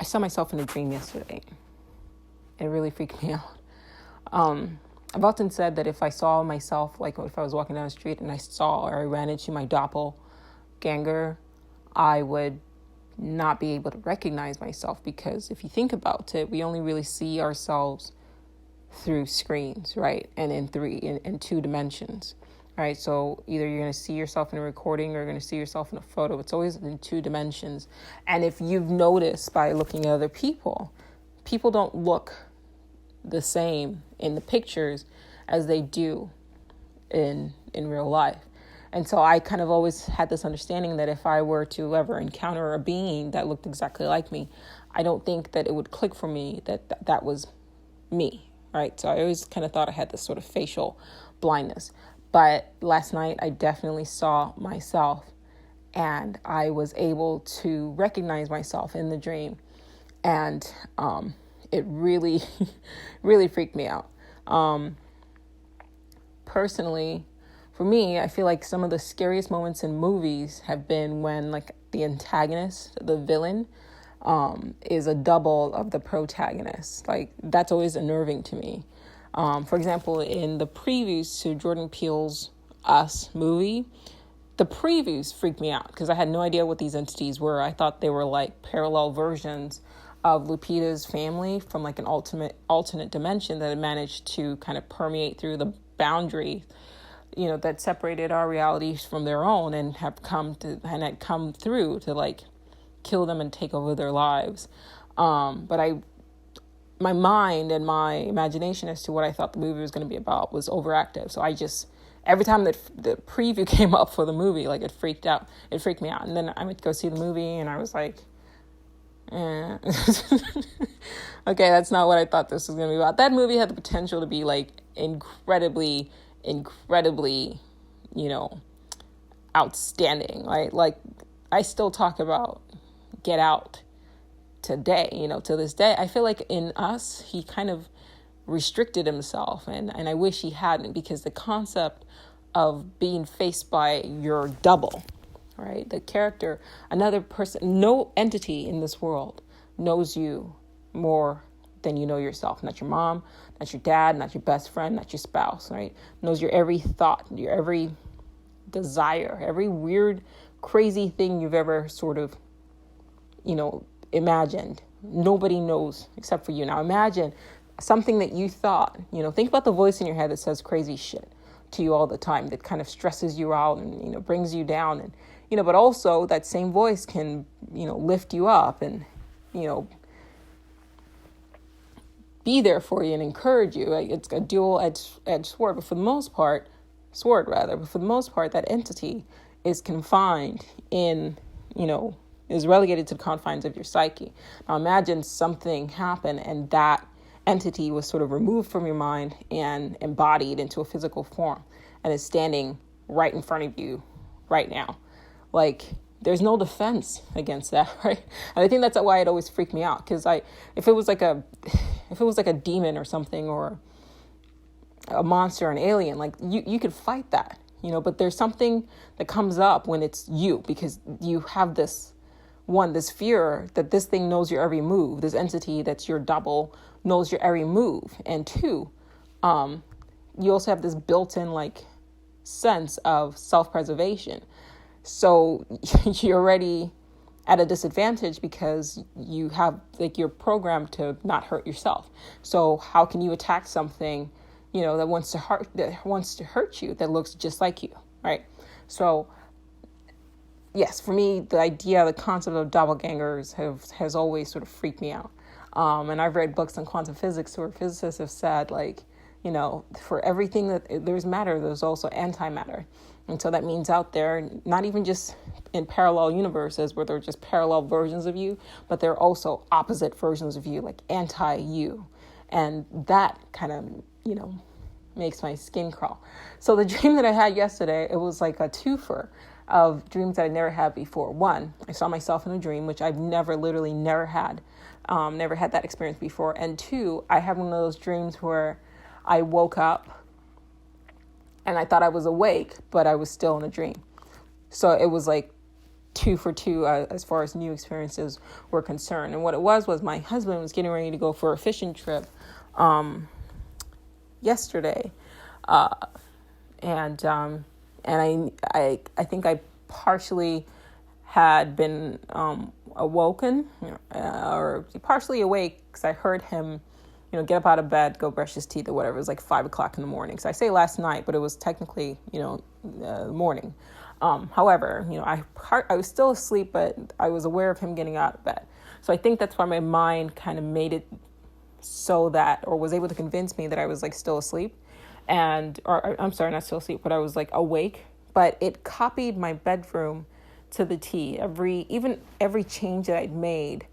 saw myself in a dream yesterday. It really freaked me out. I've often said that if I saw myself, like if I was walking down the street and I saw or I ran into my doppelganger, I would not be able to recognize myself, because if you think about it, we only really see ourselves through screens, right? And in two dimensions, right? So either you're going to see yourself in a recording or you're going to see yourself in a photo. It's always in two dimensions. And if you've noticed by looking at other people don't look the same in the pictures as they do in real life. And so I kind of always had this understanding that if I were to ever encounter a being that looked exactly like me, I don't think that it would click for me that was me, right? So I always kind of thought I had this sort of facial blindness. But last night I definitely saw myself, and I was able to recognize myself in the dream. And it really, really freaked me out. Personally, for me, I feel like some of the scariest moments in movies have been when, like, the antagonist, the villain, is a double of the protagonist. Like, that's always unnerving to me. For example, in the previews to Jordan Peele's Us movie, the previews freaked me out because I had no idea what these entities were. I thought they were like parallel versions of Lupita's family from like an alternate dimension that had managed to kind of permeate through the boundary, that separated our realities from their own, and had come through to like kill them and take over their lives. But my mind and my imagination as to what I thought the movie was going to be about was overactive. So every time that the preview came up for the movie, like, it freaked me out. And then I went to go see the movie, and I was like, okay, that's not what I thought this was going to be about. That movie had the potential to be like incredibly, outstanding. Right? Like, I still talk about Get Out today, to this day. I feel like in Us, he kind of restricted himself, and I wish he hadn't, because the concept of being faced by your double, right? The character, another person, no entity in this world knows you more than you know yourself. Not your mom, not your dad, not your best friend, not your spouse, right? Knows your every thought, your every desire, every weird, crazy thing you've ever sort of, imagined. Nobody knows except for you. Now imagine something that you thought, think about the voice in your head that says crazy shit to you all the time, that kind of stresses you out and, brings you down. And, but also that same voice can, lift you up and, be there for you and encourage you. It's a dual-edged sword, but for the most part, that entity is confined in, is relegated to the confines of your psyche. Now imagine something happened and that entity was sort of removed from your mind and embodied into a physical form and is standing right in front of you right now. Like, there's no defense against that, right? And I think that's why it always freaked me out, because if it was like a demon or something, or a monster, an alien, like you could fight that, but there's something that comes up when it's you, because you have this fear that this thing knows your every move. This entity that's your double knows your every move. And two, you also have this built-in like sense of self-preservation. So you're already at a disadvantage because you have like you're programmed to not hurt yourself. So how can you attack something, that wants to hurt you, that looks just like you, right? So yes, for me, the concept of doppelgangers has always sort of freaked me out. And I've read books on quantum physics where physicists have said, like, for everything that there's matter, there's also antimatter. And so that means out there, not even just in parallel universes where they're just parallel versions of you, but they're also opposite versions of you, like anti-you. And that kind of, makes my skin crawl. So the dream that I had yesterday, it was like a twofer of dreams that I never had before. One, I saw myself in a dream, which I've never had that experience before. And two, I had one of those dreams where I woke up and I thought I was awake, but I was still in a dream. So it was like two for two as far as new experiences were concerned. And what it was my husband was getting ready to go for a fishing trip yesterday, and I think I partially had been awoken, or partially awake, because I heard him, get up out of bed, go brush his teeth or whatever. It was like 5:00 in the morning. So I say last night, but it was technically, morning. However, I was still asleep, but I was aware of him getting out of bed. So I think that's why my mind kind of made it so that, or was able to convince me that I was like still asleep, or I'm sorry, not still asleep, but I was like awake. But it copied my bedroom to the T. Every change that I'd made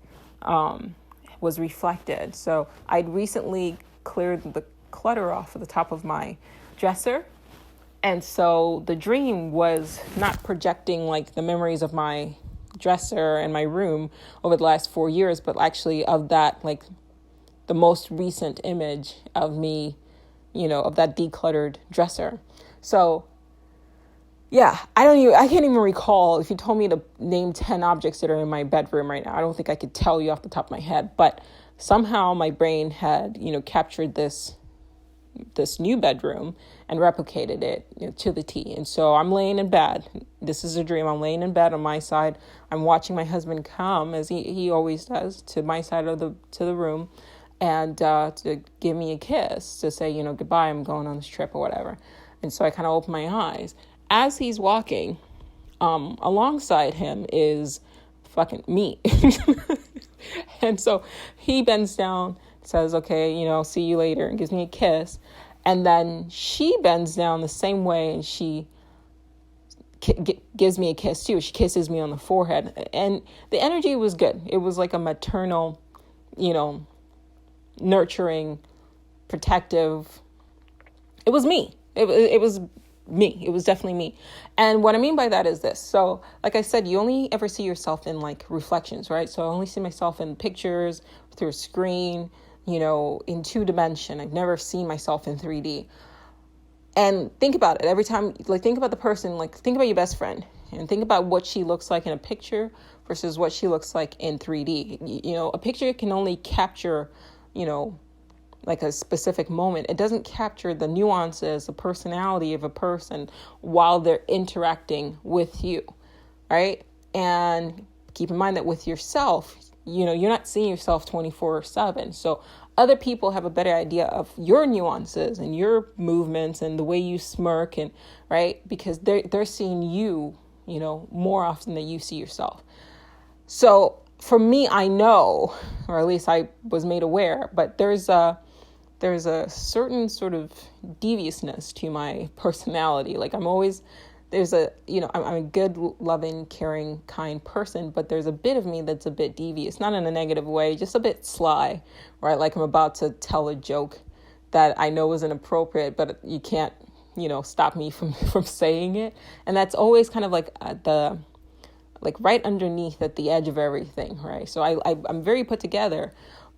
was reflected. So I'd recently cleared the clutter off of the top of my dresser. And so the dream was not projecting like the memories of my dresser and my room over the last 4 years, but actually of that, like the most recent image of me, of that decluttered dresser. So yeah, I can't even recall. If you told me to name 10 objects that are in my bedroom right now, I don't think I could tell you off the top of my head, but somehow my brain had, captured this new bedroom and replicated it, to the T. And so I'm laying in bed. This is a dream. I'm laying in bed on my side. I'm watching my husband come, as he always does, to my side of the room, and to give me a kiss, to say, goodbye, I'm going on this trip or whatever. And so I kind of open my eyes. As he's walking, alongside him is fucking me. And so he bends down, says, okay, see you later, and gives me a kiss. And then she bends down the same way, and she gives me a kiss too. She kisses me on the forehead. And the energy was good. It was like a maternal, nurturing, protective. It was me. It was me. It was definitely me. And what I mean by that is this. So like I said, you only ever see yourself in like reflections, right? So I only see myself in pictures, through a screen, in 2D. I've never seen myself in 3D. And think about it. Every time, like, think about the person, like, think about your best friend and think about what she looks like in a picture versus what she looks like in 3D. A picture can only capture, like a specific moment. It doesn't capture the nuances, the personality of a person while they're interacting with you, right? And keep in mind that with yourself, you're not seeing yourself 24/7. So other people have a better idea of your nuances and your movements and the way you smirk, and right, because they're seeing you, more often than you see yourself. So for me, I know, or at least I was made aware, but there's a certain sort of deviousness to my personality. Like I'm a good, loving, caring, kind person, but there's a bit of me that's a bit devious, not in a negative way, just a bit sly, right? Like I'm about to tell a joke that I know is inappropriate, but you can't, stop me from saying it. And that's always kind of like right underneath at the edge of everything, right? So I'm very put together,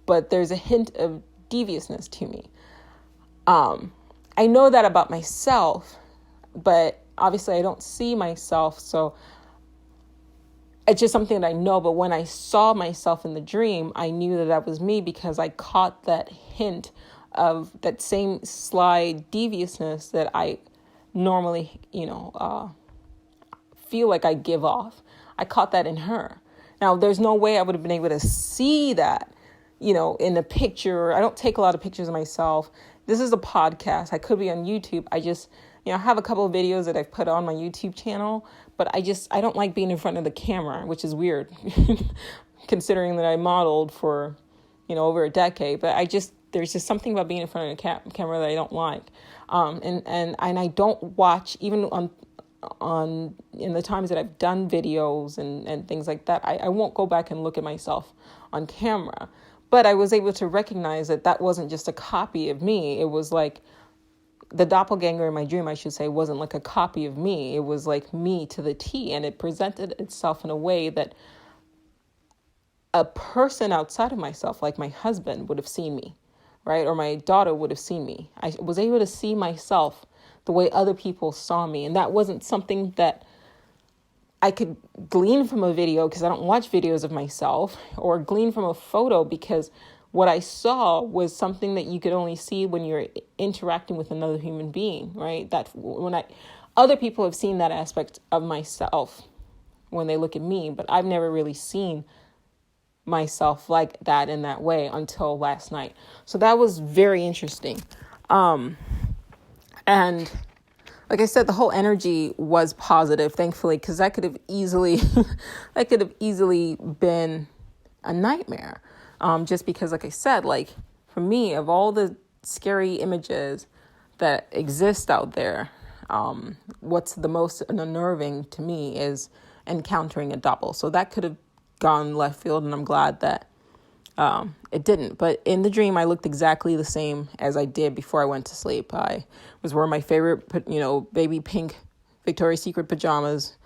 but there's a hint of deviousness to me. I know that about myself, but obviously I don't see myself, so it's just something that I know. But when I saw myself in the dream, I knew that was me, because I caught that hint of that same sly deviousness that I normally, feel like I give off. I caught that in her. Now, there's no way I would have been able to see that, in a picture. I don't take a lot of pictures of myself. This is a podcast. I could be on YouTube. I just, I have a couple of videos that I've put on my YouTube channel, but I don't like being in front of the camera, which is weird considering that I modeled for, over a decade. But there's just something about being in front of the camera that I don't like. And I don't watch, even on in the times that I've done videos and things like that, I won't go back and look at myself on camera. But I was able to recognize that wasn't just a copy of me. It was like the doppelganger in my dream, I should say, wasn't like a copy of me. It was like me to the T, and it presented itself in a way that a person outside of myself, like my husband, would have seen me, right? Or my daughter would have seen me. I was able to see myself the way other people saw me. And that wasn't something that I could glean from a video because I don't watch videos of myself, or glean from a photo because what I saw was something that you could only see when you're interacting with another human being, right? That other people have seen that aspect of myself when they look at me, but I've never really seen myself like that in that way until last night. So that was very interesting. And like I said, the whole energy was positive, thankfully, because that could have easily been a nightmare. Just because, like I said, like for me, of all the scary images that exist out there, what's the most unnerving to me is encountering a double. So that could have gone left field, and I'm glad that it didn't. But in the dream, I looked exactly the same as I did before I went to sleep. I was wearing my favorite, baby pink Victoria's Secret pajamas.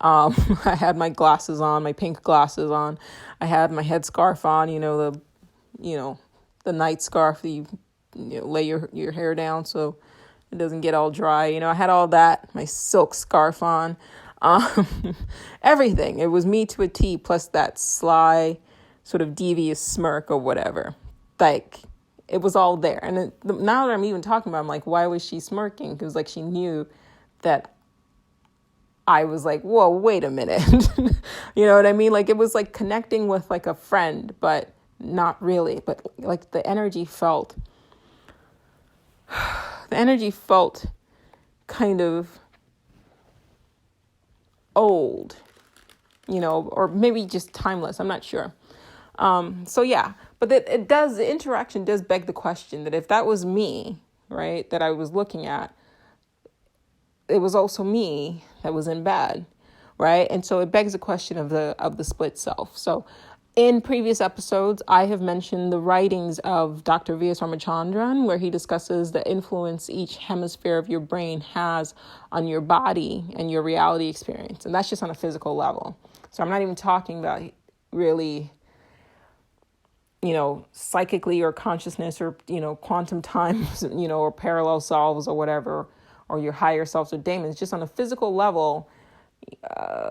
I had my glasses on, my pink glasses on. I had my headscarf on, the night scarf that you lay your hair down so it doesn't get all dry. I had all that, my silk scarf on, everything. It was me to a T, plus that sly sort of devious smirk or whatever. Like, it was all there. And now that I'm even talking about it, I'm like, why was she smirking? Because like she knew that I was like, whoa, wait a minute. You know what I mean? Like, it was like connecting with like a friend, but not really. But like the energy felt kind of old, or maybe just timeless. I'm not sure. So yeah, but the interaction does beg the question that if that was me, right, that I was looking at, it was also me that was in bed, right? And so it begs the question of the split self. So in previous episodes, I have mentioned the writings of Dr. V.S. Ramachandran, where he discusses the influence each hemisphere of your brain has on your body and your reality experience. And that's just on a physical level. So I'm not even talking about really, psychically or consciousness or, quantum times, or parallel selves or whatever, or your higher selves or daemons. Just on a physical level,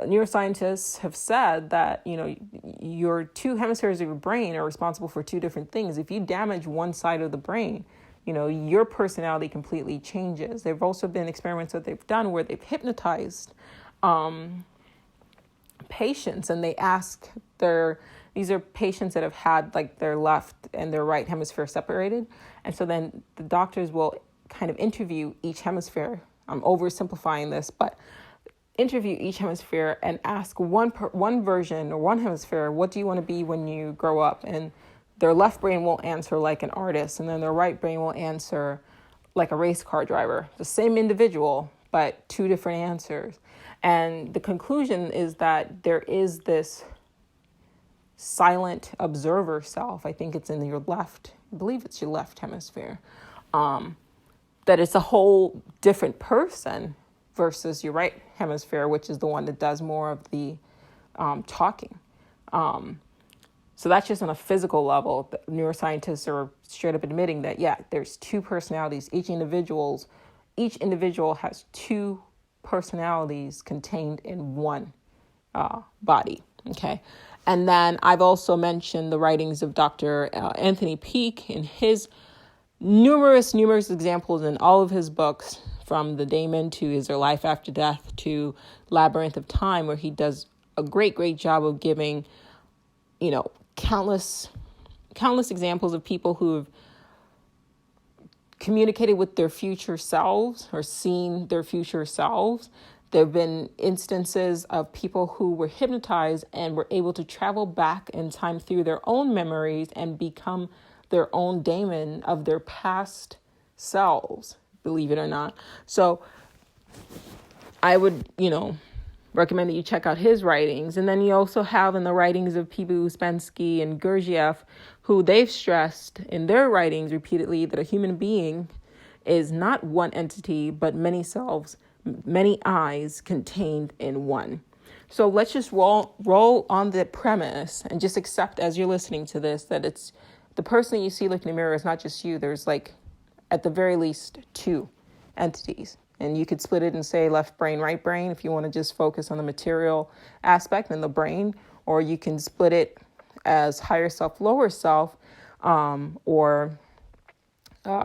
neuroscientists have said that, your two hemispheres of your brain are responsible for two different things. If you damage one side of the brain, your personality completely changes. There have also been experiments that they've done where they've hypnotized patients, and they ask these are patients that have had like their left and their right hemisphere separated. And so then the doctors will kind of interview each hemisphere. I'm oversimplifying this, but interview each hemisphere and ask one version or one hemisphere, what do you want to be when you grow up? And their left brain will answer like an artist, and then their right brain will answer like a race car driver. The same individual, but two different answers. And the conclusion is that there is this silent observer self. I think it's in your left, I believe it's your left hemisphere. That it's a whole different person versus your right hemisphere, which is the one that does more of the talking. So that's just on a physical level. The neuroscientists are straight up admitting that, yeah, there's two personalities. Each individual has two personalities contained in one body. Okay. And then I've also mentioned the writings of Dr. Anthony Peake in his numerous examples in all of his books, from The Daemon to Is There Life After Death to Labyrinth of Time, where he does a great job of giving, countless examples of people who have communicated with their future selves or seen their future selves. There have been instances of people who were hypnotized and were able to travel back in time through their own memories and become their own daemon of their past selves, believe it or not. So I would, recommend that you check out his writings. And then you also have in the writings of P.B. Ouspensky and Gurdjieff, who they've stressed in their writings repeatedly that a human being is not one entity, but many selves, many eyes contained in one. So let's just roll on the premise and just accept as you're listening to this that it's the person that you see looking in the mirror is not just you. There's like, at the very least, two entities. And you could split it and say left brain, right brain, if you want to just focus on the material aspect and the brain, or you can split it as higher self, lower self, or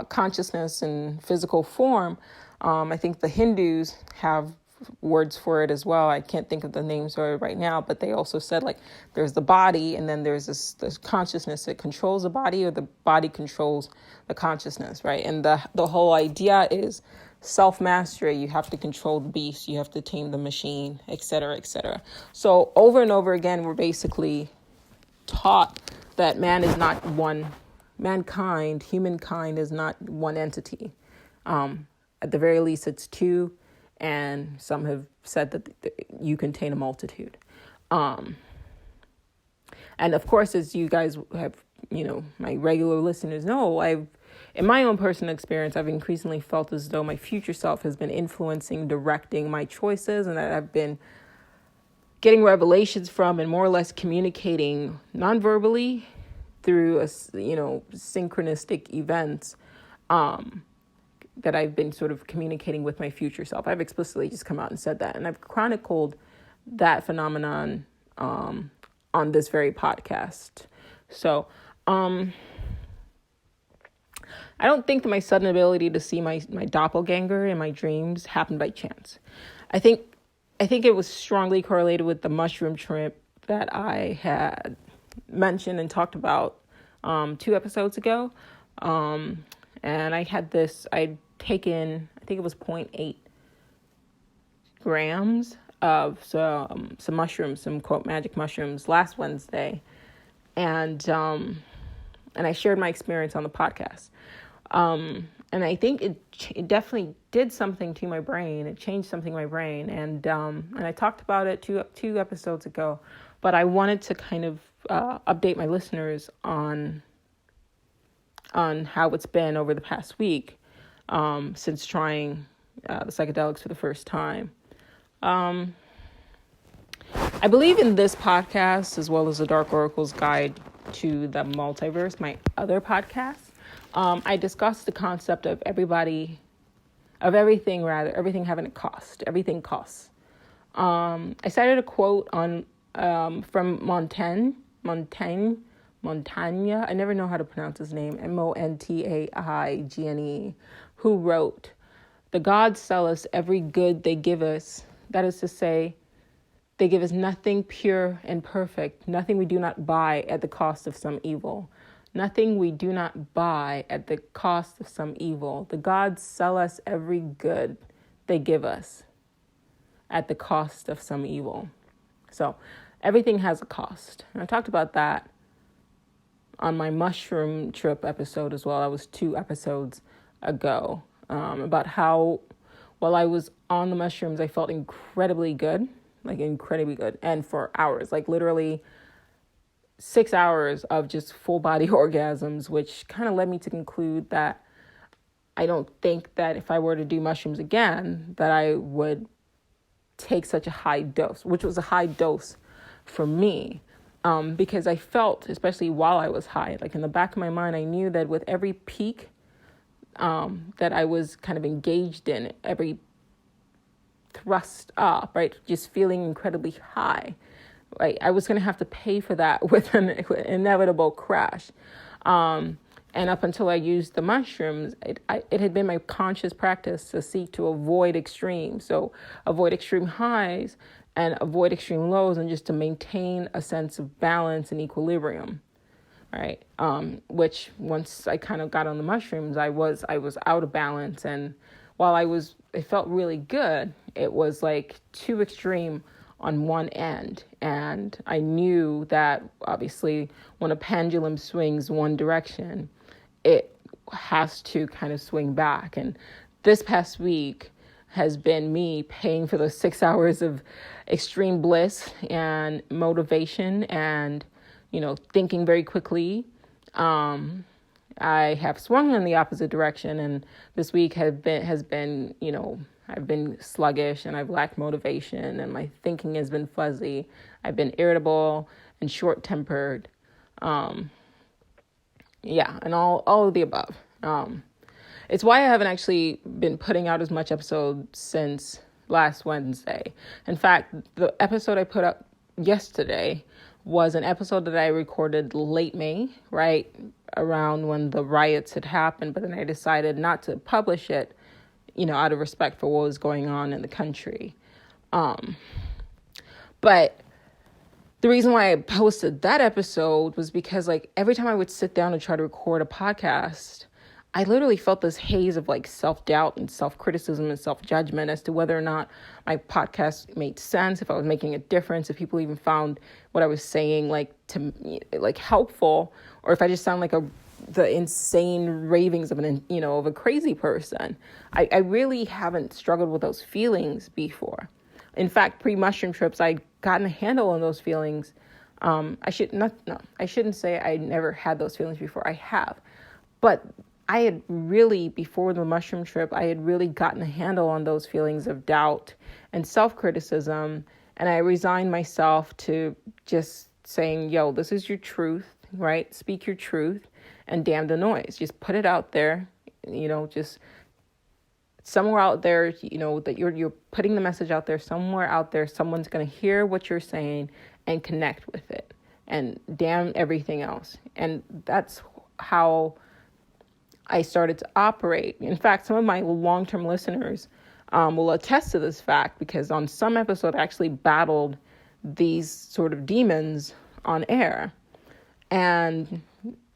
consciousness and physical form. I think the Hindus have words for it as well. I can't think of the names right now, but they also said like there's the body, and then there's this consciousness that controls the body, or the body controls the consciousness, right? And the whole idea is self-mastery. You have to control the beast, you have to tame the machine, etc., etc. So over and over again, we're basically taught that humankind is not one entity. At the very least, it's two, and some have said that you contain a multitude. And of course, as you guys have, my regular listeners know, in my own personal experience, I've increasingly felt as though my future self has been influencing, directing my choices, and that I've been getting revelations from and more or less communicating non-verbally through synchronistic events that I've been sort of communicating with my future self. I've explicitly just come out and said that, and I've chronicled that phenomenon on this very podcast. So I don't think that my sudden ability to see my doppelganger in my dreams happened by chance. I think it was strongly correlated with the mushroom trip that I had mentioned and talked about 2 episodes ago. And I'd taken, I think it was 0.8 grams of some mushrooms, some quote magic mushrooms last Wednesday. And I shared my experience on the podcast. And I think it definitely did something to my brain. It changed something in my brain. And I talked about it two episodes ago, but I wanted to kind of update my listeners on how it's been over the past week since trying the psychedelics for the first time. I believe in this podcast, as well as the Dark Oracle's Guide to the Multiverse, my other podcast. I discussed the concept of everything having a cost. Everything costs. I cited a quote from Montaigne. I never know how to pronounce his name. Montaigene, who wrote, "The gods sell us every good they give us. That is to say, they give us nothing pure and perfect, nothing we do not buy at the cost of some evil. Nothing we do not buy at the cost of some evil. The gods sell us every good they give us at the cost of some evil." So everything has a cost. And I talked about that on my mushroom trip episode as well. That was 2 episodes ago, about how while I was on the mushrooms, I felt incredibly good. And for hours, like literally 6 hours of just full body orgasms, which kind of led me to conclude that I don't think that if I were to do mushrooms again, that I would take such a high dose, which was a high dose for me, because I felt, especially while I was high, like in the back of my mind, I knew that with every peak that I was kind of engaged in, every thrust up, right, just feeling incredibly high, right, I was going to have to pay for that with an inevitable crash. And up until I used the mushrooms, it had been my conscious practice to seek to avoid extremes. So avoid extreme highs and avoid extreme lows, and just to maintain a sense of balance and equilibrium, right? Which once I kind of got on the mushrooms, I was out of balance. And while it felt really good, it was like too extreme on one end. And I knew that obviously when a pendulum swings one direction, it has to kind of swing back. And this past week has been me paying for those 6 hours of extreme bliss and motivation and, thinking very quickly. I have swung in the opposite direction, and this week has been, I've been sluggish and I've lacked motivation, and my thinking has been fuzzy. I've been irritable and short-tempered. And all of the above. It's why I haven't actually been putting out as much episodes since last Wednesday. In fact, the episode I put up yesterday was an episode that I recorded late May, right around when the riots had happened, but then I decided not to publish it, out of respect for what was going on in the country. But the reason why I posted that episode was because, like, every time I would sit down and try to record a podcast, I literally felt this haze of, like, self-doubt and self-criticism and self-judgment as to whether or not my podcast made sense, if I was making a difference, if people even found what I was saying, helpful, or if I just sound like the insane ravings of of a crazy person. I really haven't struggled with those feelings before. In fact, pre-mushroom trips, I'd gotten a handle on those feelings. I shouldn't say I never had those feelings before. I have. But I had really, before the mushroom trip, I had really gotten a handle on those feelings of doubt and self-criticism. And I resigned myself to just saying, yo, this is your truth, right? Speak your truth and damn the noise. Just put it out there, just somewhere out there, that you're putting the message out there, somewhere out there, someone's going to hear what you're saying and connect with it, and damn everything else. And that's how I started to operate. In fact, some of my long-term listeners will attest to this fact, because on some episode I actually battled these sort of demons on air. And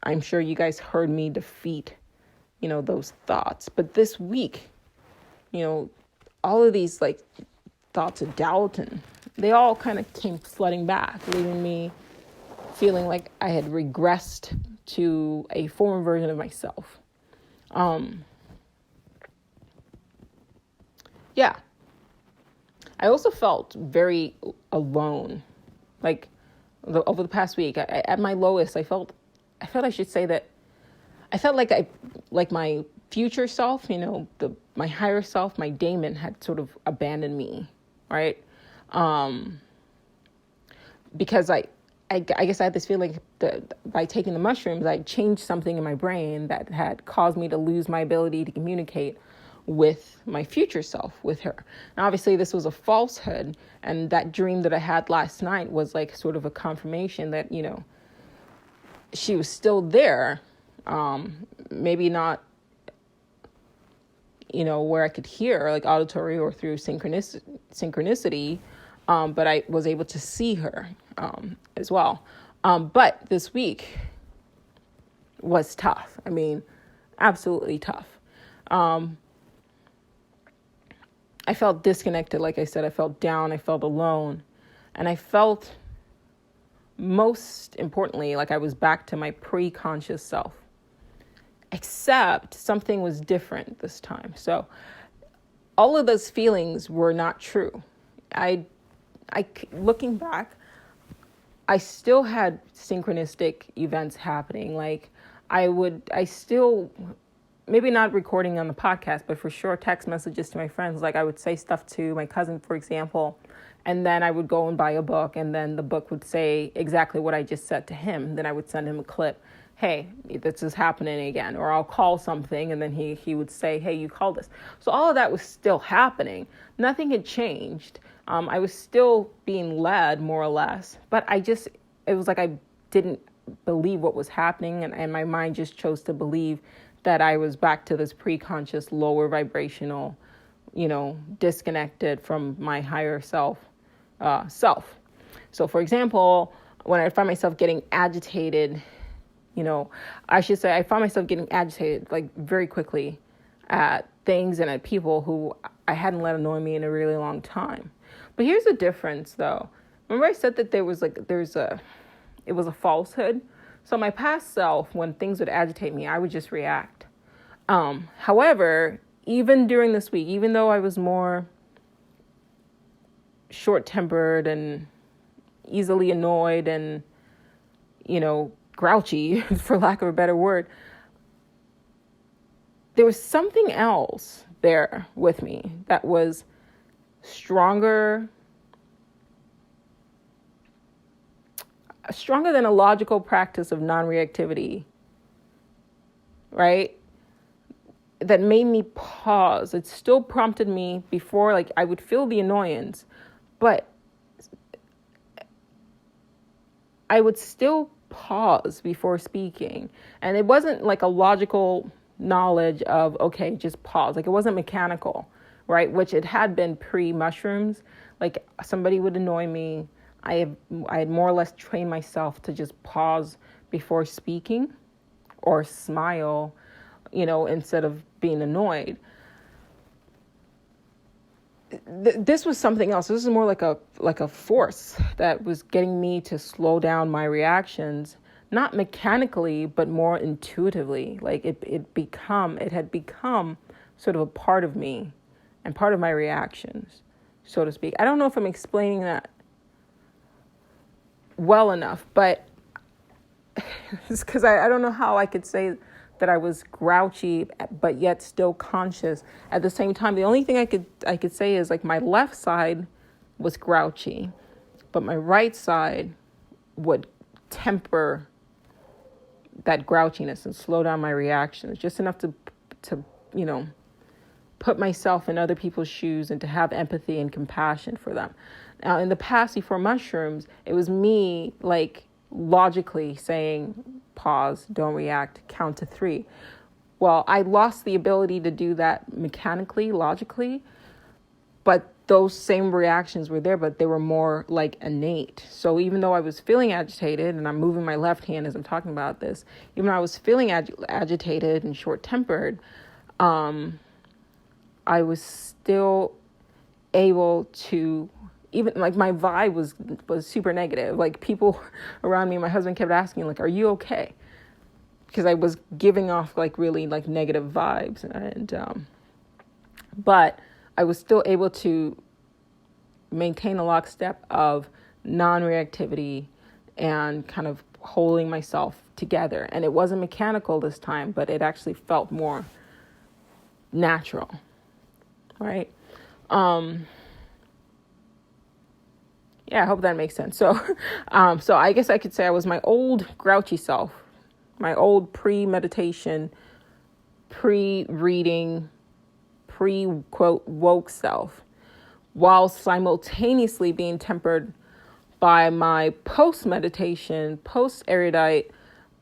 I'm sure you guys heard me defeat, those thoughts. But this week, all of these thoughts of doubt, and they all kind of came flooding back, leaving me feeling like I had regressed to a former version of myself. Yeah. I also felt very alone. Over the past week, at my lowest, I felt I should say that I felt like my future self, my higher self, my daemon had sort of abandoned me, right? Because I guess I had this feeling that by taking the mushrooms, I changed something in my brain that had caused me to lose my ability to communicate with my future self, with her. And obviously this was a falsehood. And that dream that I had last night was like sort of a confirmation that, she was still there. Maybe not, where I could hear, like auditory or through synchronicity. But I was able to see her as well. But this week was tough. I mean, absolutely tough. I felt disconnected. Like I said, I felt down. I felt alone. And I felt, most importantly, like I was back to my pre-conscious self. Except something was different this time. So all of those feelings were not true. Looking back, I still had synchronistic events happening. Like I still, maybe not recording on the podcast, but for sure text messages to my friends. Like I would say stuff to my cousin, for example, and then I would go and buy a book, and then the book would say exactly what I just said to him. Then I would send him a clip. Hey, this is happening again. Or I'll call something, and then he would say, hey, you called this. So all of that was still happening. Nothing had changed. I was still being led, more or less. But it was like I didn't believe what was happening, and my mind just chose to believe that I was back to this pre-conscious, lower vibrational, disconnected from my higher self. So, for example, when I find myself getting agitated, I find myself getting agitated like very quickly at things and at people who I hadn't let annoy me in a really long time. But here's the difference, though. Remember I said that it was a falsehood. So my past self, when things would agitate me, I would just react. However, even during this week, even though I was more short-tempered and easily annoyed and, grouchy, for lack of a better word, there was something else there with me that was stronger than a logical practice of non-reactivity, right? that made me pause. It still prompted me before, like I would feel the annoyance, but I would still pause before speaking. And it wasn't like a logical knowledge of, okay, just pause. Like it wasn't mechanical, right? Which it had been pre-mushrooms. Like somebody would annoy me. I had more or less trained myself to just pause before speaking or smile, instead of being annoyed. This was something else. This is more like a force that was getting me to slow down my reactions, not mechanically, but more intuitively. Like it had become sort of a part of me and part of my reactions, so to speak. I don't know if I'm explaining that well enough, but it's because I don't know how I could say that I was grouchy, but yet still conscious at the same time. The only thing I could say is like my left side was grouchy, but my right side would temper that grouchiness and slow down my reactions just enough to put myself in other people's shoes and to have empathy and compassion for them. Now, in the past, before mushrooms, it was me like logically saying, pause, don't react, count to 3. Well, I lost the ability to do that mechanically, logically, but those same reactions were there, but they were more like innate. So even though I was feeling agitated, and I'm moving my left hand as I'm talking about this, even though I was feeling agitated and short-tempered, I was still able to, even like my vibe was super negative. Like people around me, my husband kept asking, like, are you okay? Because I was giving off like really like negative vibes. And, but I was still able to maintain a lockstep of non-reactivity and kind of holding myself together. And it wasn't mechanical this time, but it actually felt more natural. Right. Yeah, I hope that makes sense. So, so I guess I could say I was my old grouchy self, my old pre-meditation, pre-reading, pre-quote woke self, while simultaneously being tempered by my post-meditation, post-erudite,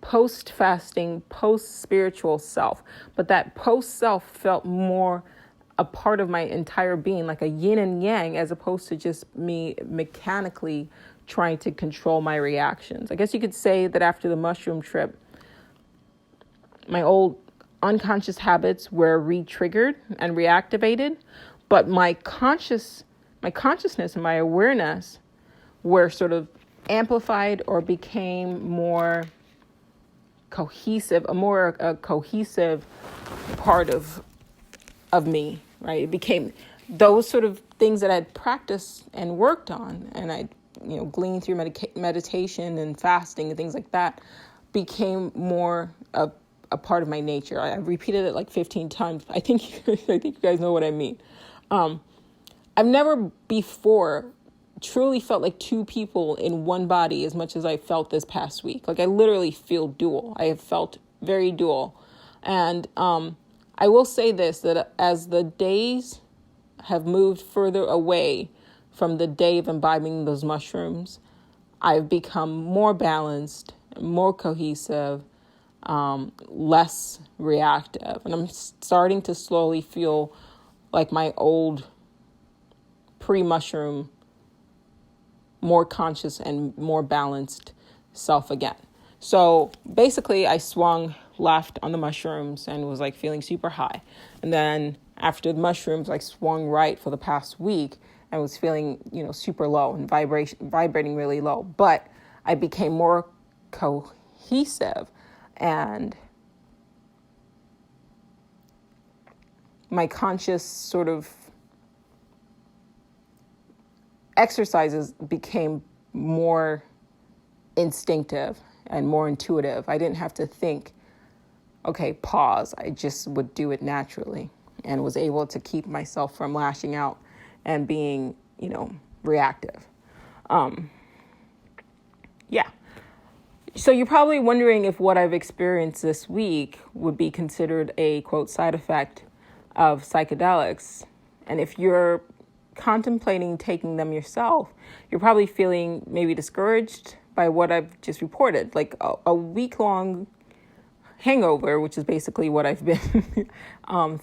post-fasting, post-spiritual self. But that post-self felt more a part of my entire being, like a yin and yang, as opposed to just me mechanically trying to control my reactions. I guess you could say that after the mushroom trip, my old unconscious habits were re-triggered and reactivated, but my consciousness and my awareness were sort of amplified or became more cohesive, a cohesive part of me. Right. It became those sort of things that I'd practiced and worked on, and I, gleaned through meditation and fasting and things like that, became more a part of my nature. I repeated it like 15 times. I think you guys know what I mean. I've never before truly felt like two people in one body as much as I felt this past week. Like I literally feel dual. I have felt very dual, and I will say this, that as the days have moved further away from the day of imbibing those mushrooms, I've become more balanced, more cohesive, less reactive. And I'm starting to slowly feel like my old pre-mushroom, more conscious and more balanced self again. So basically I swung left on the mushrooms and was like feeling super high. And then after the mushrooms, I swung right for the past week and was feeling, super low and vibrating really low. But I became more cohesive, and my conscious sort of exercises became more instinctive and more intuitive. I didn't have to think, okay, pause. I just would do it naturally and was able to keep myself from lashing out and being, reactive. Yeah. So you're probably wondering if what I've experienced this week would be considered a, quote, side effect of psychedelics. And if you're contemplating taking them yourself, you're probably feeling maybe discouraged by what I've just reported, like a week-long hangover, which is basically what I've been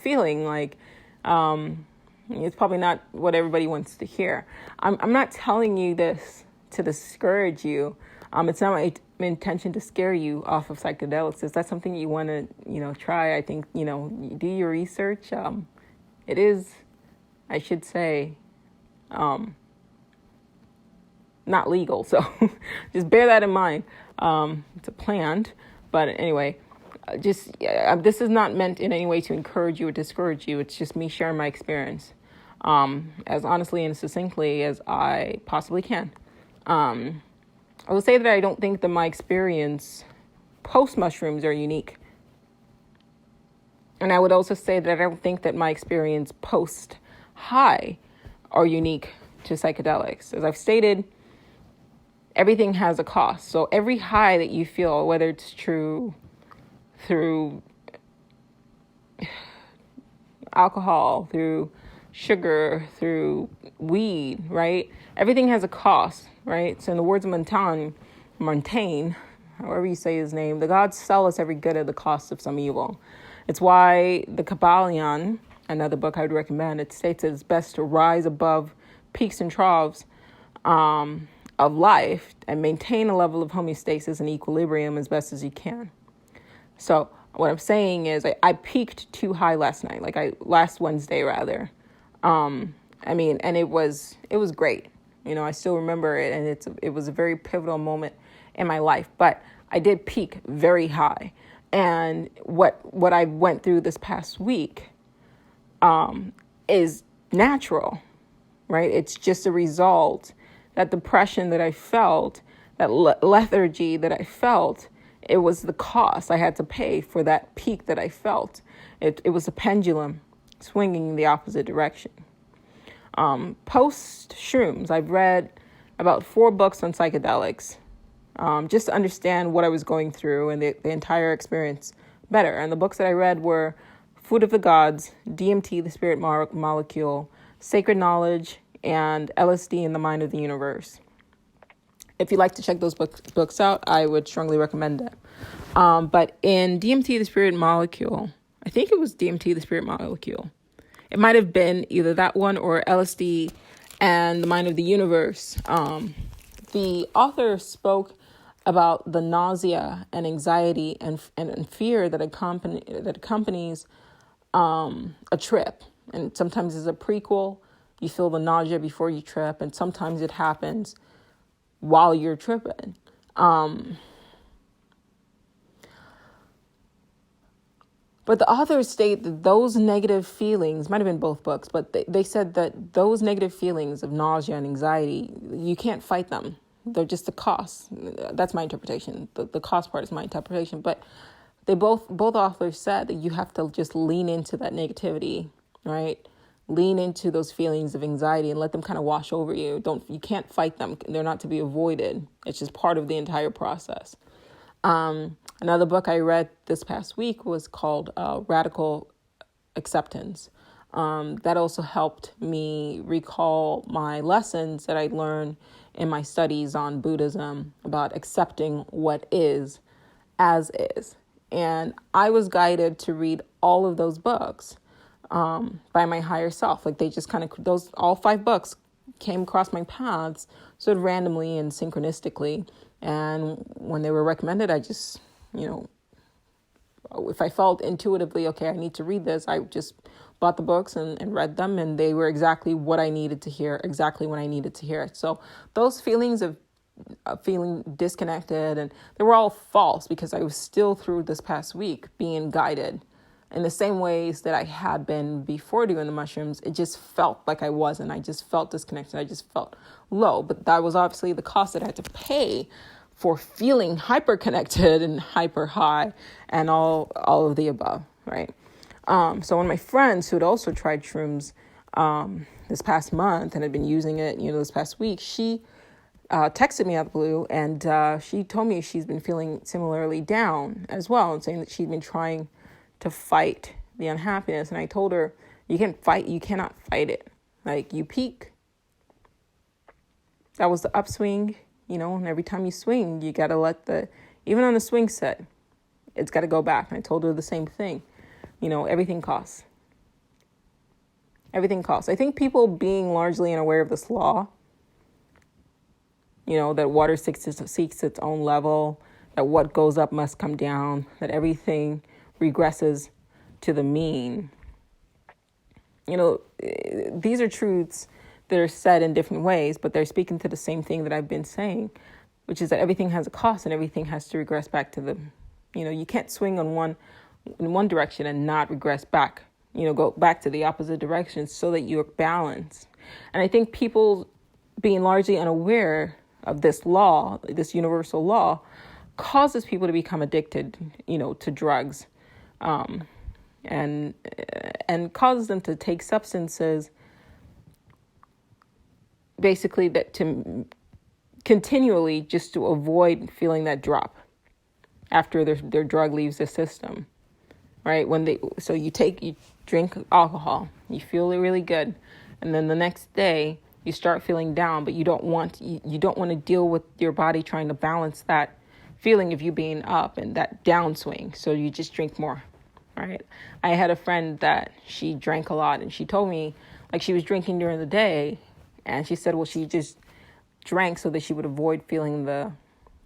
feeling like. It's probably not what everybody wants to hear. I'm not telling you this to discourage you. It's not my intention to scare you off of psychedelics. If that's something you want to, try, I think, do your research. It is, I should say, not legal. So just bear that in mind. It's a planned, but anyway, this is not meant in any way to encourage you or discourage you. It's just me sharing my experience, as honestly and succinctly as I possibly can. I will say that I don't think that my experience post mushrooms are unique. And I would also say that I don't think that my experience post high are unique to psychedelics. As I've stated, everything has a cost. So every high that you feel, whether it's true through alcohol, through sugar, through weed, right? Everything has a cost, right? So in the words of Montaigne, however you say his name, the gods sell us every good at the cost of some evil. It's why the Kabbalion, another book I would recommend, it states that it's best to rise above peaks and troughs of life and maintain a level of homeostasis and equilibrium as best as you can. So what I'm saying is I peaked too high last Wednesday rather. And it was great. I still remember it, and it was a very pivotal moment in my life, but I did peak very high. And what I went through this past week, is natural, right? It's just a result. That depression that I felt, that lethargy that I felt, it was the cost I had to pay for that peak that I felt. It was a pendulum swinging in the opposite direction. Post shrooms, I've read about 4 books on psychedelics, just to understand what I was going through and the entire experience better. And the books that I read were Food of the Gods, DMT, the Spirit Molecule, Sacred Knowledge, and LSD in the Mind of the Universe. If you'd like to check those books out, I would strongly recommend it. But in DMT, the Spirit Molecule, I think it was DMT, the Spirit Molecule. It might have been either that one or LSD and the Mind of the Universe. The author spoke about the nausea and anxiety and fear that accompanies a trip. And sometimes it's a prequel. You feel the nausea before you trip, and sometimes it happens while you're tripping. But the authors state that those negative feelings, might have been both books, but they said that those negative feelings of nausea and anxiety, you can't fight them. They're just the cost. That's my interpretation. The cost part is my interpretation. But they both authors said that you have to just lean into that negativity, right? Lean into those feelings of anxiety and let them kind of wash over you. You can't fight them. They're not to be avoided. It's just part of the entire process. Another book I read this past week was called Radical Acceptance. That also helped me recall my lessons that I learned in my studies on Buddhism about accepting what is as is. And I was guided to read all of those books by my higher self. Like they just kind of, all 5 books came across my paths sort of randomly and synchronistically. And when they were recommended, I just, if I felt intuitively, okay, I need to read this, I just bought the books and read them, and they were exactly what I needed to hear, exactly when I needed to hear it. So those feelings of feeling disconnected, and they were all false because I was still through this past week being guided in the same ways that I had been before doing the mushrooms. It just felt like I wasn't. I just felt disconnected. I just felt low. But that was obviously the cost that I had to pay for feeling hyper connected and hyper high and all of the above, right? So one of my friends who had also tried shrooms this past month and had been using it, this past week, she texted me out of the blue, and she told me she's been feeling similarly down as well, and saying that she'd been trying to fight the unhappiness. And I told her, you cannot fight it. Like, you peak. That was the upswing, and every time you swing, you got to even on the swing set, it's got to go back. And I told her the same thing. Everything costs. Everything costs. I think people being largely unaware of this law, that water seeks its own level, that what goes up must come down, that everything regresses to the mean. These are truths that are said in different ways, but they're speaking to the same thing that I've been saying, which is that everything has a cost and everything has to regress back to the, you can't swing in one direction and not regress back, go back to the opposite direction so that you're balanced. And I think people being largely unaware of this law, this universal law, causes people to become addicted, to drugs, and causes them to take substances, basically that to continually just to avoid feeling that drop after their drug leaves the system, right? You drink alcohol, you feel really good, and then the next day you start feeling down, but you don't want to deal with your body trying to balance that feeling of you being up and that downswing. So you just drink more, right? I had a friend that she drank a lot, and she told me, like, she was drinking during the day, and she said, well, she just drank so that she would avoid feeling the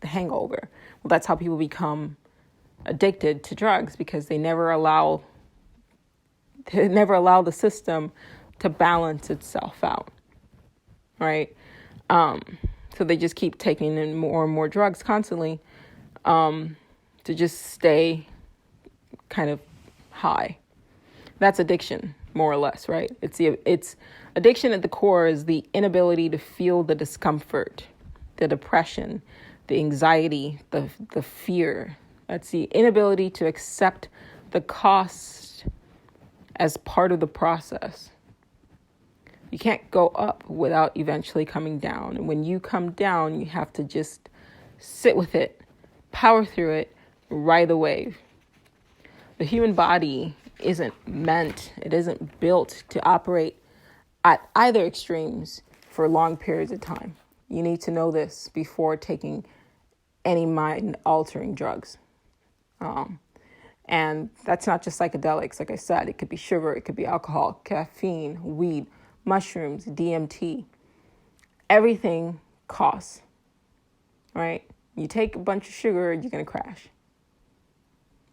hangover. Well, that's how people become addicted to drugs, because they never allow the system to balance itself out. Right. So they just keep taking in more and more drugs constantly, to just stay kind of high. That's addiction, more or less, right? It's addiction at the core is the inability to feel the discomfort, the depression, the anxiety, the fear. That's the inability to accept the cost as part of the process. You can't go up without eventually coming down. And when you come down, you have to just sit with it, power through it, ride the wave. The human body isn't built to operate at either extremes for long periods of time. You need to know this before taking any mind-altering drugs. And that's not just psychedelics. Like I said, it could be sugar, it could be alcohol, caffeine, weed, mushrooms, DMT. Everything costs, right? You take a bunch of sugar, you're going to crash,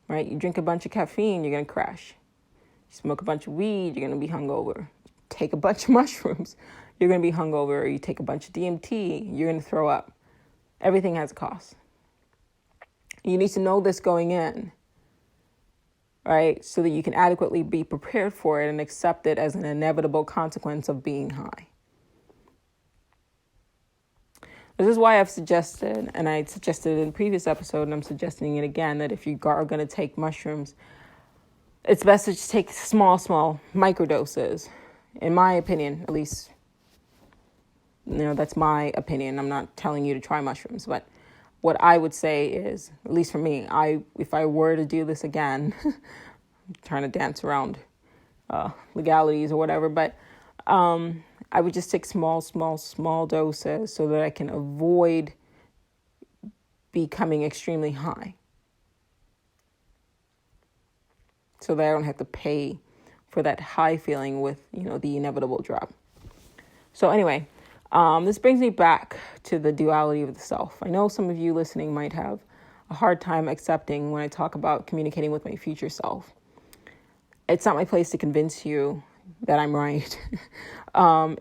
right? You drink a bunch of caffeine, you're going to crash. You smoke a bunch of weed, you're going to be hungover. Take a bunch of mushrooms, you're going to be hungover. You take a bunch of DMT, you're going to throw up. Everything has a cost. You need to know this going in, right? So that you can adequately be prepared for it and accept it as an inevitable consequence of being high. This is why I've suggested, and I suggested in a previous episode, and I'm suggesting it again, that if you are going to take mushrooms, it's best to just take small microdoses. In my opinion, at least, that's my opinion. I'm not telling you to try mushrooms, but what I would say is, at least for me, if I were to do this again, I'm trying to dance around legalities or whatever, but I would just take small doses so that I can avoid becoming extremely high, so that I don't have to pay for that high feeling with, the inevitable drop. So anyway, this brings me back to the duality of the self. I know some of you listening might have a hard time accepting when I talk about communicating with my future self. It's not my place to convince you that I'm right.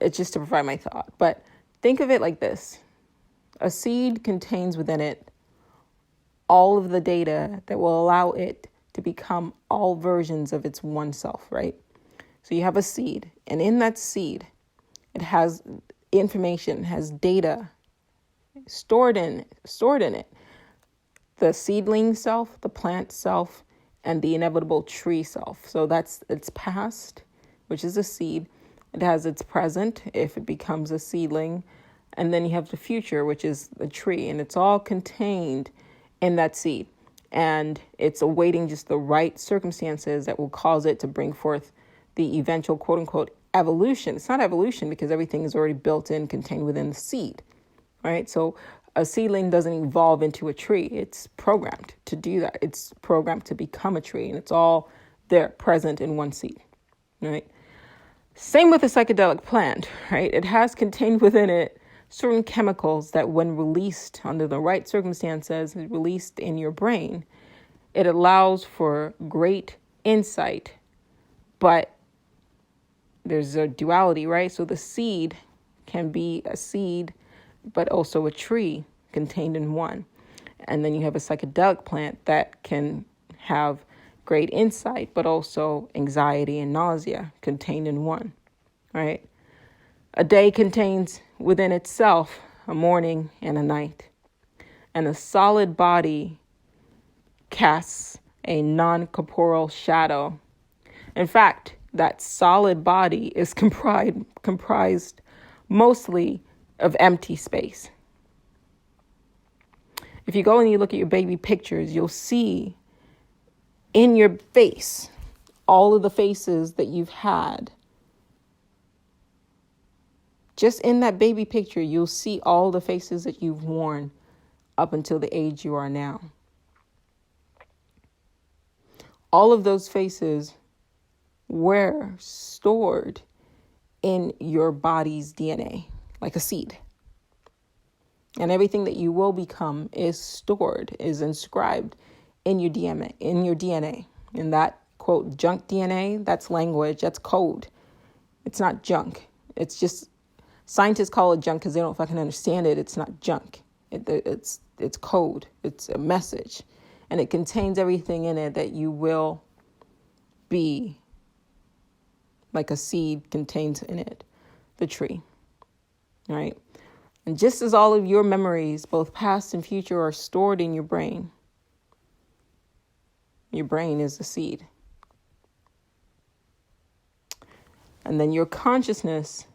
It's just to provide my thought. But think of it like this. A seed contains within it all of the data that will allow it to become all versions of its one self, right? So you have a seed, and in that seed, it has information, has data stored in it. The seedling self, the plant self, and the inevitable tree self. So that's its past, which is a seed. It has its present, if it becomes a seedling, And then you have the future, which is the tree, and it's all contained in that seed. And it's awaiting just the right circumstances that will cause it to bring forth the eventual quote unquote evolution. It's not evolution because everything is already built in, contained within the seed, right? So a seedling doesn't evolve into a tree. It's programmed to do that. It's programmed to become a tree, and it's all there present in one seed, right? Same with a psychedelic plant, right? It has contained within it certain chemicals that when released under the right circumstances, released in your brain, it allows for great insight. But there's a duality, right? So the seed can be a seed, but also a tree contained in one. And then you have a psychedelic plant that can have great insight, but also anxiety and nausea contained in one, right? A day contains within itself a morning and a night. And a solid body casts a non-corporeal shadow. In fact, that solid body is comprised mostly of empty space. If you go and you look at your baby pictures, you'll see in your face all of the faces that you've had. Just in that baby picture, you'll see all the faces that you've worn up until the age you are now. All of those faces were stored in your body's DNA, like a seed. And everything that you will become is stored, is inscribed in your DNA. And that, quote, junk DNA, that's language, that's code. It's not junk. It's just, scientists call it junk because they don't fucking understand it. It's not junk. It's code. It's a message. And it contains everything in it that you will be, like a seed contains in it, the tree, right? And just as all of your memories, both past and future, are stored in your brain is the seed. And then your consciousness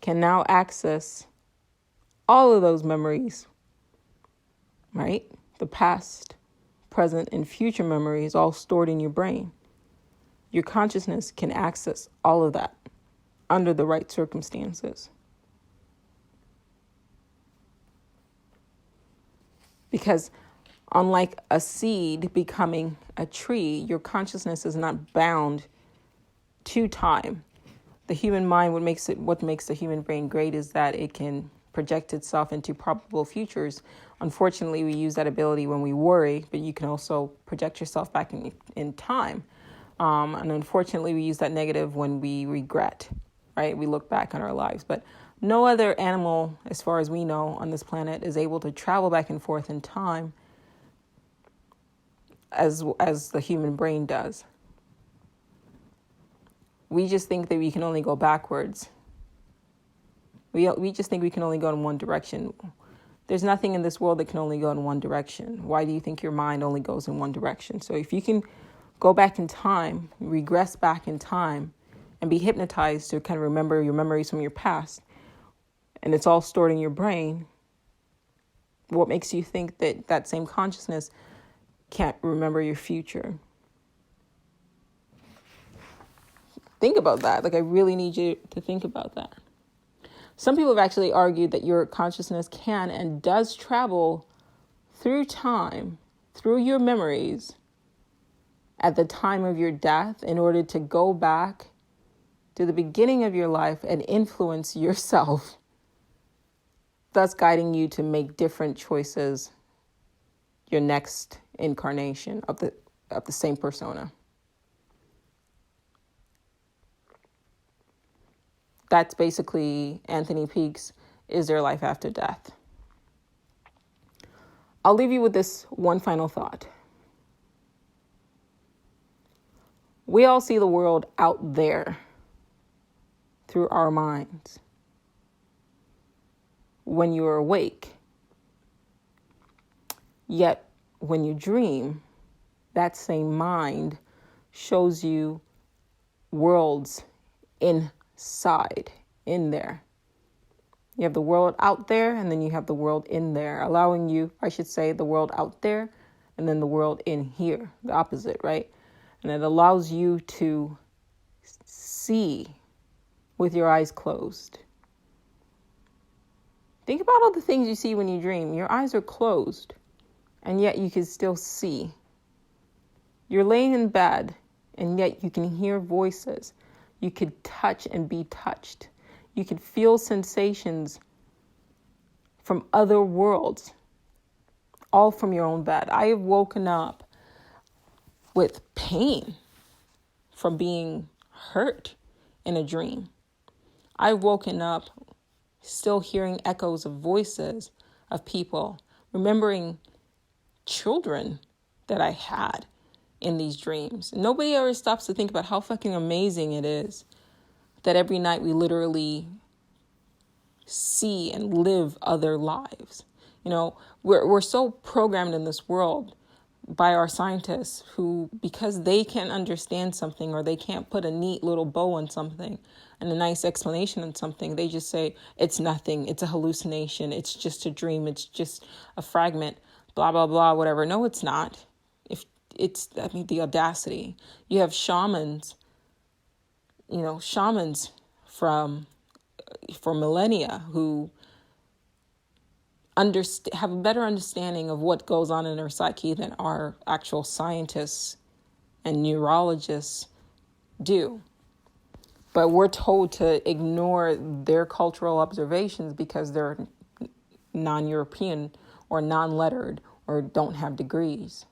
can now access all of those memories, right? The past, present, and future memories all stored in your brain. Your consciousness can access all of that under the right circumstances. Because unlike a seed becoming a tree, your consciousness is not bound to time. The human mind, what makes the human brain great is that it can project itself into probable futures. Unfortunately, we use that ability when we worry, but you can also project yourself back in time. And unfortunately, we use that negative when we regret, right? We look back on our lives. But no other animal, as far as we know, on this planet is able to travel back and forth in time as the human brain does. We just think that we can only go backwards. We just think we can only go in one direction. There's nothing in this world that can only go in one direction. Why do you think your mind only goes in one direction? So if you can go back in time, regress back in time, and be hypnotized to kind of remember your memories from your past, and it's all stored in your brain, what makes you think that that same consciousness can't remember your future? Think about that. Like, I really need you to think about that. Some people have actually argued that your consciousness can and does travel through time, through your memories, at the time of your death in order to go back to the beginning of your life and influence yourself, thus guiding you to make different choices your next incarnation of the same persona. That's basically Anthony Peake's Is There Life After Death? I'll leave you with this one final thought. We all see the world out there through our minds. When you're awake, yet when you dream, that same mind shows you worlds inside, in there. You have the world out there, and then you have the world in there, allowing you, I should say, the world out there, and then the world in here, the opposite, right? And it allows you to see with your eyes closed. Think about all the things you see when you dream. Your eyes are closed, and yet you can still see. You're laying in bed, and yet you can hear voices. You could touch and be touched. You could feel sensations from other worlds, all from your own bed. I have woken up with pain from being hurt in a dream. I've woken up still hearing echoes of voices of people, remembering children that I had in these dreams. Nobody ever stops to think about how fucking amazing it is that every night we literally see and live other lives. You know, we're so programmed in this world by our scientists who, because they can't understand something or they can't put a neat little bow on something and a nice explanation on something, they just say it's nothing, it's a hallucination, it's just a dream, it's just a fragment, blah, blah, blah, whatever. No, it's not. The audacity. You have shamans for millennia who have a better understanding of what goes on in our psyche than our actual scientists and neurologists do. But we're told to ignore their cultural observations because they're non-European or non-lettered or don't have degrees.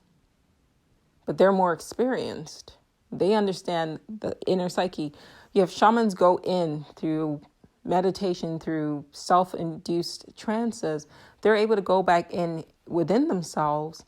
But they're more experienced. They understand the inner psyche. You have shamans go in through meditation, through self-induced trances. They're able to go back in within themselves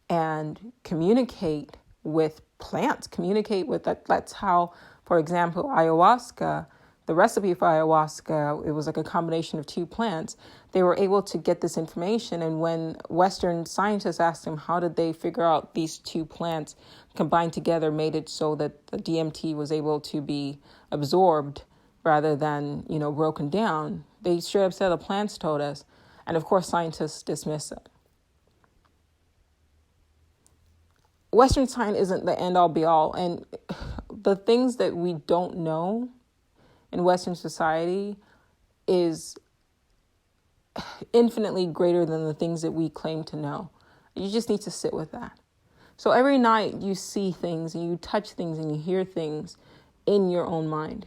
and communicate with plants, that's how, for example, ayahuasca, the recipe for ayahuasca, it was like a combination of two plants. They were able to get this information. And when Western scientists asked them, how did they figure out these two plants combined together made it so that the DMT was able to be absorbed rather than, broken down? They straight up said the plants told us. And of course, scientists dismiss it. Western science isn't the end all be all. And the things that we don't know in Western society is infinitely greater than the things that we claim to know. You just need to sit with that. So every night you see things and you touch things and you hear things in your own mind.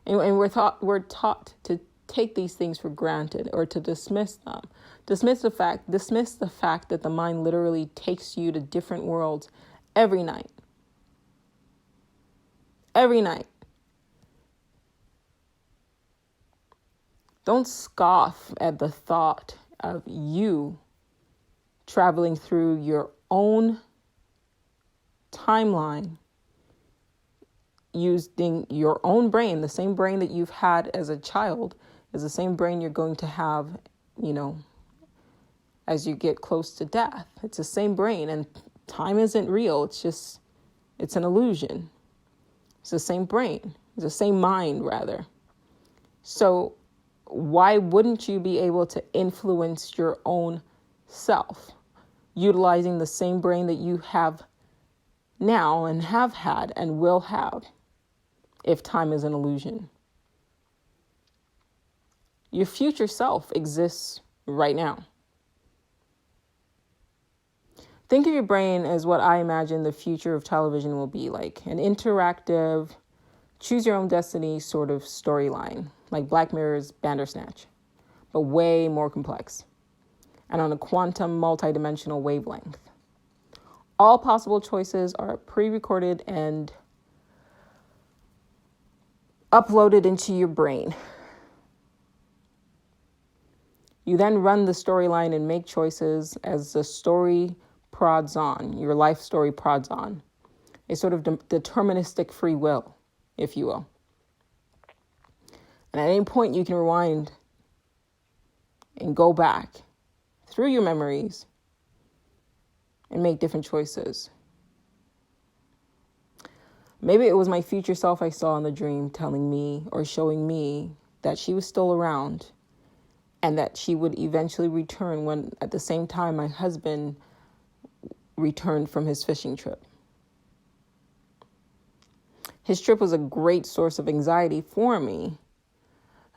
And we're taught to take these things for granted or to dismiss them. Dismiss the fact that the mind literally takes you to different worlds every night. Every night. Don't scoff at the thought of you traveling through your own timeline using your own brain. The same brain that you've had as a child is the same brain you're going to have, as you get close to death. It's the same brain, and time isn't real. It's an illusion. It's the same brain. It's the same mind, rather. So why wouldn't you be able to influence your own self, utilizing the same brain that you have now and have had and will have if time is an illusion? Your future self exists right now. Think of your brain as what I imagine the future of television will be like, an interactive, choose your own destiny sort of storyline, like Black Mirror's Bandersnatch, but way more complex and on a quantum multidimensional wavelength. All possible choices are pre-recorded and uploaded into your brain. You then run the storyline and make choices as the story prods on, your life story prods on. A sort of deterministic free will, if you will. And at any point you can rewind and go back through your memories and make different choices. Maybe it was my future self I saw in the dream telling me or showing me that she was still around and that she would eventually return when at the same time my husband returned from his fishing trip. His trip was a great source of anxiety for me,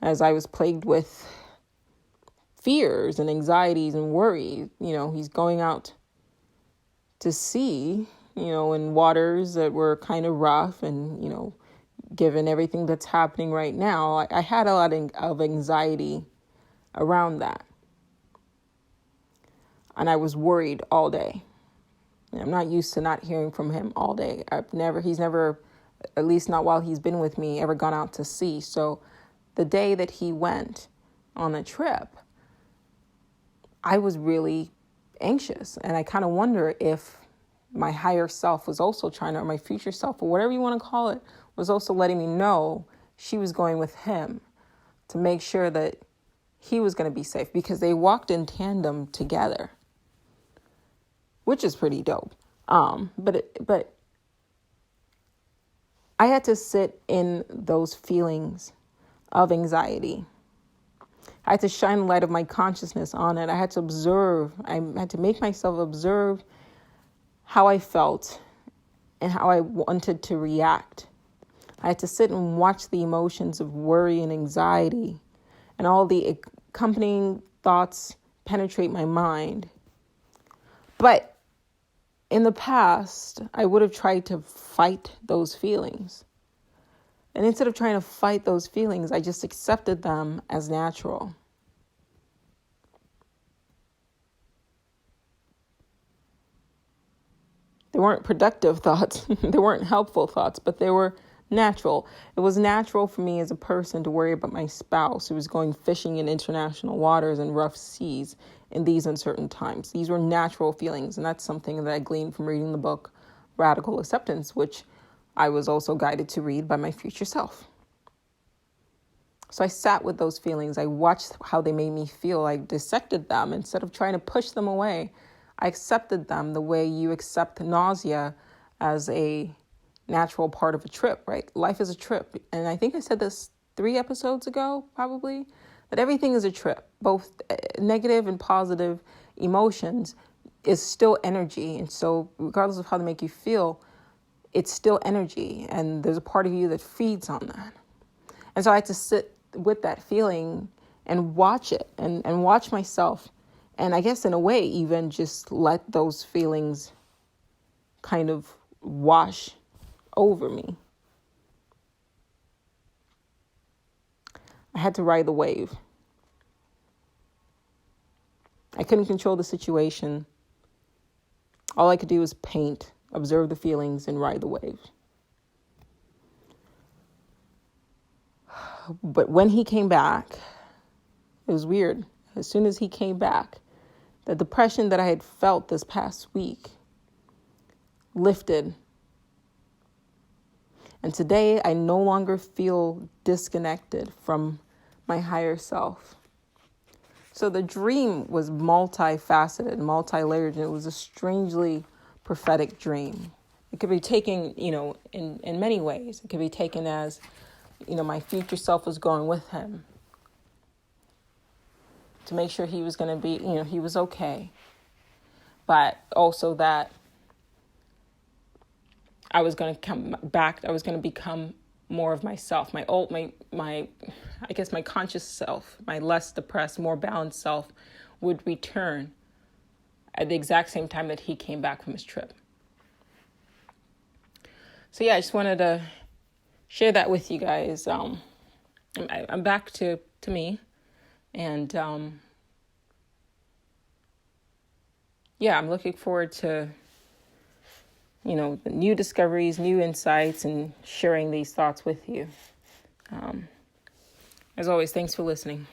as I was plagued with fears and anxieties and worry. He's going out to sea, in waters that were kind of rough, and, given everything that's happening right now, I had a lot of anxiety around that. And I was worried all day. And I'm not used to not hearing from him all day. He's never, at least not while he's been with me, ever gone out to sea. So the day that he went on a trip, I was really anxious. And I kind of wonder if my higher self was also or my future self, or whatever you want to call it, was also letting me know she was going with him to make sure that he was going to be safe, because they walked in tandem together, which is pretty dope. But I had to sit in those feelings of anxiety. I had to shine the light of my consciousness on it. I had to observe. I had to make myself observe how I felt and how I wanted to react. I had to sit and watch the emotions of worry and anxiety and all the accompanying thoughts penetrate my mind. But in the past, I would have tried to fight those feelings. And instead of trying to fight those feelings, I just accepted them as natural. They weren't productive thoughts. They weren't helpful thoughts, but they were natural. It was natural for me as a person to worry about my spouse who was going fishing in international waters and rough seas in these uncertain times. These were natural feelings, and that's something that I gleaned from reading the book Radical Acceptance, which I was also guided to read by my future self. So I sat with those feelings. I watched how they made me feel. I dissected them instead of trying to push them away. I accepted them the way you accept nausea as a natural part of a trip, right? Life is a trip. And I think I said this 3 episodes ago, probably, that everything is a trip. Both negative and positive emotions is still energy. And so regardless of how they make you feel, it's still energy. And there's a part of you that feeds on that. And so I had to sit with that feeling and watch it and watch myself. And I guess in a way, even just let those feelings kind of wash over me. I had to ride the wave. I couldn't control the situation. All I could do was paint, observe the feelings, and ride the wave. But when he came back, it was weird. As soon as he came back, the depression that I had felt this past week lifted. And today I no longer feel disconnected from my higher self. So the dream was multifaceted, multi-layered, and it was a strangely prophetic dream. It could be taken, in many ways. It could be taken as, my future self was going with him to make sure he was going to be, he was okay. But also that I was going to come back. I was going to become more of myself, my conscious self, my less depressed, more balanced self would return at the exact same time that he came back from his trip. So yeah, I just wanted to share that with you guys. I'm back to me, and I'm looking forward to the new discoveries, new insights, and sharing these thoughts with you. As always, thanks for listening.